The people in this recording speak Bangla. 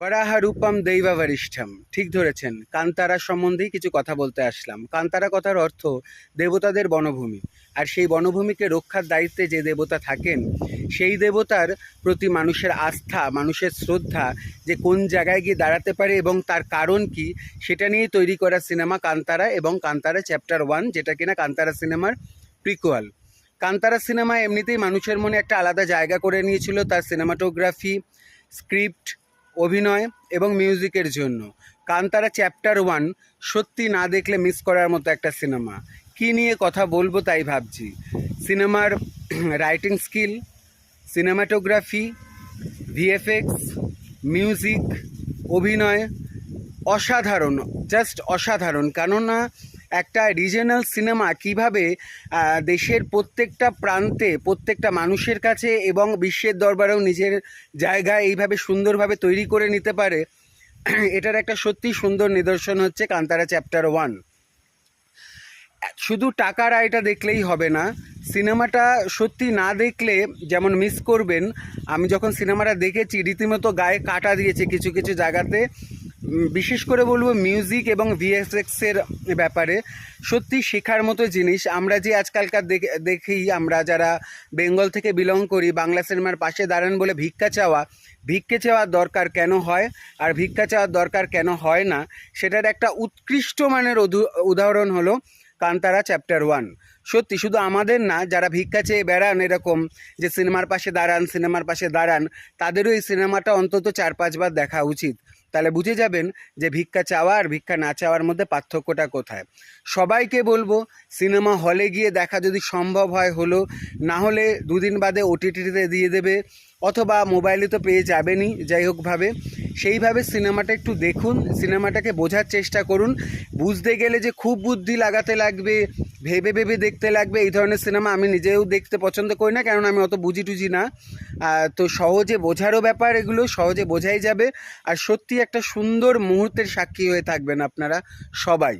বরাহরূপম দৈববরিষ্ঠম, ঠিক ধরেছেন। কান্তারা সম্বন্ধেই কিছু কথা বলতে আসলাম। কান্তারা কথার অর্থ দেবতাদের বনভূমি। আর সেই বনভূমিকে রক্ষার দায়িত্বে যে দেবতা থাকেন, সেই দেবতার প্রতি মানুষের আস্থা, মানুষের শ্রদ্ধা, যে কোন জায়গায় গিয়ে দাঁড়াতে পারে এবং তার কারণ কি, সেটা নিয়ে তৈরি করা সিনেমা কান্তারা এবং কান্তারা চ্যাপ্টার 1, যেটা কিনা কান্তারা সিনেমার প্রিকুয়াল। কান্তারা সিনেমা এমনিতেই মানুষের মনে একটা আলাদা জায়গা করে নিয়েছিল তার সিনেমাটোগ্রাফি, স্ক্রিপ্ট, অভিনয় এবং মিউজিকের জন্য। কান্তারা চ্যাপ্টার 1 সত্যি না দেখলে মিস করার মতো একটা সিনেমা। কী নিয়ে কথা বলবো তাই ভাবছি। সিনেমার writing skill, cinematography, VFX, music, অভিনয় অসাধারণ, জাস্ট অসাধারণ। কেননা একটা রিজিওনাল সিনেমা কিভাবে দেশের প্রত্যেকটা প্রান্তে, প্রত্যেকটা মানুষের কাছে এবং বিশ্বের দরবারেও নিজের জায়গা এইভাবে সুন্দরভাবে তৈরি করে নিতে পারে, এটার একটা সত্যি সুন্দর নিদর্শন হচ্ছে কান্তারা চ্যাপ্টার 1। শুধু টাকার আয়টা দেখলেই হবে না, সিনেমাটা সত্যি না দেখলে যেমন মিস করবেন। আমি যখন সিনেমাটা দেখেছি রীতিমতো গায়ে কাটা দিয়েছে কিছু কিছু জায়গাতে। বিশেষ করে বলবো মিউজিক এবং ভিএফএক্সের ব্যাপারে সত্যি শেখার মতো জিনিস। আমরা যে আজকালকার দেখি, আমরা যারা বেঙ্গল থেকে বিলং করি, বাংলা সিনেমার পাশে দাঁড়ান বলে ভিক্ষে চাওয়ার দরকার কেন হয় আর ভিক্ষা চাওয়ার দরকার কেন হয় না, সেটার একটা উৎকৃষ্ট মানের উদাহরণ হলো কান্তারা চ্যাপ্টার 1। সত্যি শুধু আমাদের না, যারা ভিক্ষা চেয়ে বেড়ান এরকম যে সিনেমার পাশে দাঁড়ান, তাদেরও এই সিনেমাটা অন্তত 4-5 বার দেখা উচিত। তাহলে বুঝে যাবেন যে ভিক্ষা চাওয়া আর ভিক্ষা না চাওয়ার মধ্যে পার্থক্যটা কোথায়। সবাইকে বলবো সিনেমা হলে গিয়ে দেখা যদি সম্ভব হয় হলো, না হলে 2 দিন বাদে ওটিটিতে দিয়ে দেবে, অথবা মোবাইলে তো পেয়ে যাবেনই। যাই হোকভাবে সেইভাবে সিনেমাটা একটু দেখুন, সিনেমাটাকে বোঝার চেষ্টা করুন। বুঝতে গেলে যে খুব বুদ্ধি লাগাতে লাগবে, ভেবে ভেবে দেখতে লাগবে, এই ধরনের সিনেমা আমি নিজেও দেখতে পছন্দ করি না, কারণ আমি অত বুঝি টুঝি না। তো সহজে বোঝারও ব্যাপার, এগুলো সহজে বোঝাই যাবে। আর সত্যি একটা সুন্দর মুহূর্তের সাক্ষী হয়ে থাকবেন আপনারা সবাই।